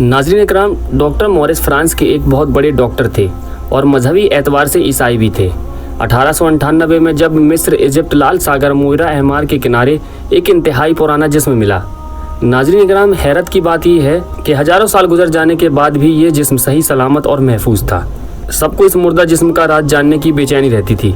ناظرین اکرام، ڈاکٹر مورس فرانس کے ایک بہت بڑے ڈاکٹر تھے اور مذہبی اعتبار سے عیسائی بھی تھے۔ 1898 میں جب مصر ایجپٹ لال ساگر موئرہ احمر کے کنارے ایک انتہائی پرانا جسم ملا۔ ناظرین اکرام، حیرت کی بات یہ ہے کہ ہزاروں سال گزر جانے کے بعد بھی یہ جسم صحیح سلامت اور محفوظ تھا۔ سب کو اس مردہ جسم کا راز جاننے کی بے چینی رہتی تھی۔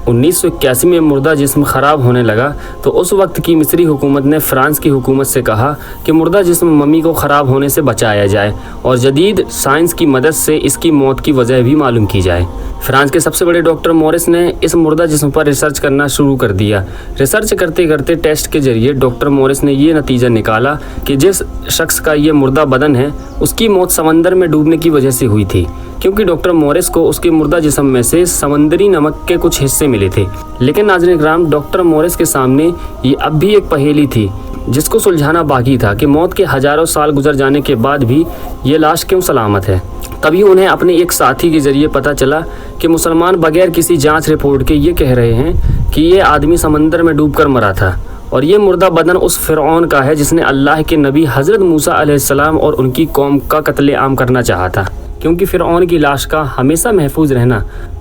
1981 میں مردہ جسم خراب ہونے لگا تو اس وقت کی مصری حکومت نے فرانس کی حکومت سے کہا کہ مردہ جسم ممی کو خراب ہونے سے بچایا جائے اور جدید سائنس کی مدد سے اس کی موت کی وجہ بھی معلوم کی جائے۔ فرانس کے سب سے بڑے ڈاکٹر مورس نے اس مردہ جسم پر ریسرچ کرنا شروع کر دیا۔ ریسرچ کرتے کرتے ٹیسٹ کے ذریعے ڈاکٹر مورس نے یہ نتیجہ نکالا کہ جس شخص کا یہ مردہ بدن ہے اس کی موت سمندر میں ڈوبنے کی وجہ سے ہوئی تھی، کیونکہ ڈاکٹر مورس کو اس کے مردہ جسم میں سے سمندری نمک کے کچھ حصے ملے تھے۔ لیکن ناظرین اکرام، ڈاکٹر مورس کے سامنے یہ اب بھی ایک پہیلی تھی جس کو سلجھانا باقی تھا کہ موت کے ہزاروں سال گزر جانے کے بعد بھی یہ لاش کیوں سلامت ہے۔ تبھی انہیں اپنے ایک ساتھی کے ذریعے پتہ چلا کہ مسلمان بغیر کسی جانچ رپورٹ کے یہ کہہ رہے ہیں کہ یہ آدمی سمندر میں ڈوب کر مرا تھا اور یہ مردہ بدن اس فرعون کا ہے جس نے اللہ کے نبی حضرت موسیٰ علیہ السلام اور ان کی قوم کا قتل عام کرنا چاہا تھا، کیونکہ فرعون کی لاش کا ہمیشہ محفوظ رہنا،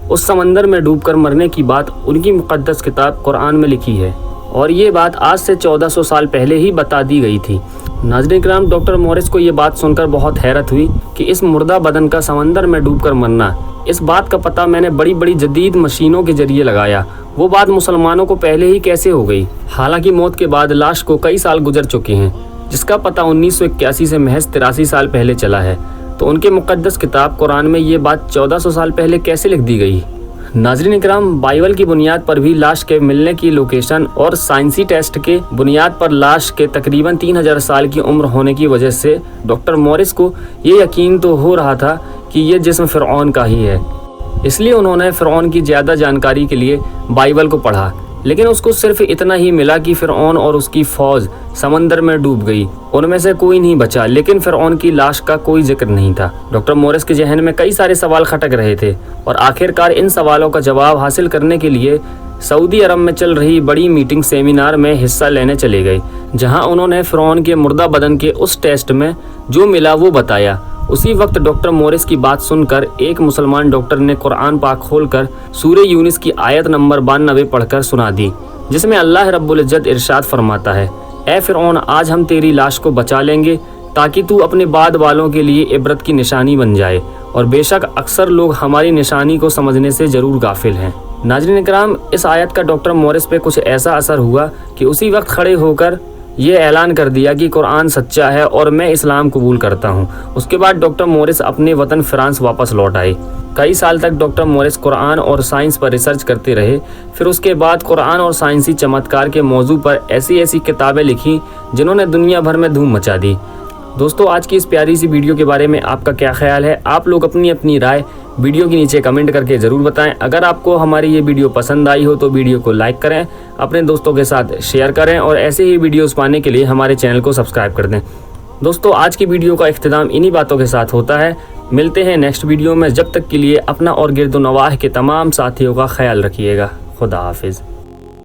اس سمندر میں ڈوب کر مرنے کی بات ان کی مقدس کتاب قرآن میں لکھی ہے، اور یہ بات آج سے 1400 سال پہلے ہی بتا دی گئی تھی۔ ناظرین کرام، ڈاکٹر مورس کو یہ بات سن کر بہت حیرت ہوئی کہ اس مردہ بدن کا سمندر میں ڈوب کر مرنا، اس بات کا پتہ میں نے بڑی بڑی جدید مشینوں کے ذریعے لگایا، وہ بات مسلمانوں کو پہلے ہی کیسے ہو گئی؟ حالانکہ موت کے بعد لاش کو کئی سال گزر چکے ہیں، جس کا پتہ 1981 سے محض 83 سال پہلے چلا ہے، تو ان کے مقدس کتاب قرآن میں یہ بات 1400 سال پہلے کیسے لکھ دی گئی؟ ناظرین اکرام، بائبل کی بنیاد پر بھی لاش کے ملنے کی لوکیشن اور سائنسی ٹیسٹ کے بنیاد پر لاش کے تقریباً 3000 سال کی عمر ہونے کی وجہ سے ڈاکٹر مورس کو یہ یقین تو ہو رہا تھا کہ یہ جسم فرعون کا ہی ہے۔ اس لیے انہوں نے فرعون کی زیادہ جانکاری کے لیے بائبل کو پڑھا، لیکن اس کو صرف اتنا ہی ملا کہ فرعون اور اس کی فوج سمندر میں ڈوب گئی، ان میں سے کوئی نہیں بچا، لیکن فرعون کی لاش کا کوئی ذکر نہیں تھا۔ ڈاکٹر مورس کے ذہن میں کئی سارے سوال کھٹک رہے تھے اور آخرکار ان سوالوں کا جواب حاصل کرنے کے لیے سعودی عرب میں چل رہی بڑی میٹنگ سیمینار میں حصہ لینے چلے گئے، جہاں انہوں نے فرعون کے مردہ بدن کے اس ٹیسٹ میں جو ملا وہ بتایا۔ اسی وقت ڈاکٹر مورس کی بات سن کر ایک مسلمان ڈاکٹر نے قرآن پاک کھول کر سورہ یونس کی آیت نمبر 92 پڑھ کر سنا دی، جس میں اللہ رب العزت ارشاد فرماتا ہے: اے فرعون، آج ہم تیری لاش کو بچا لیں گے تاکہ تو اپنے بعد والوں کے لیے عبرت کی نشانی بن جائے، اور بے شک اکثر لوگ ہماری نشانی کو سمجھنے سے ضرور غافل ہیں۔ ناظرین اکرام، اس آیت کا ڈاکٹر مورس پہ کچھ ایسا اثر ہوا کہ اسی وقت کھڑے ہو کر یہ اعلان کر دیا کہ قرآن سچا ہے اور میں اسلام قبول کرتا ہوں۔ اس کے بعد ڈاکٹر مورس اپنے وطن فرانس واپس لوٹ آئے۔ کئی سال تک ڈاکٹر مورس قرآن اور سائنس پر ریسرچ کرتے رہے۔ پھر اس کے بعد قرآن اور سائنسی چمتکار کے موضوع پر ایسی کتابیں لکھی جنہوں نے دنیا بھر میں دھوم مچا دی۔ دوستو، آج کی اس پیاری سی ویڈیو کے بارے میں آپ کا کیا خیال ہے؟ آپ لوگ اپنی رائے ویڈیو کے نیچے کمنٹ کر کے ضرور بتائیں۔ اگر آپ کو ہماری یہ ویڈیو پسند آئی ہو تو ویڈیو کو لائک کریں، اپنے دوستوں کے ساتھ شیئر کریں اور ایسے ہی ویڈیوز پانے کے لیے ہمارے چینل کو سبسکرائب کر دیں۔ دوستو، آج کی ویڈیو کا اختتام انہی باتوں کے ساتھ ہوتا ہے۔ ملتے ہیں نیکسٹ ویڈیو میں، جب تک کے لیے اپنا اور گرد و نواح کے تمام ساتھیوں کا خیال رکھیے گا۔ خدا حافظ۔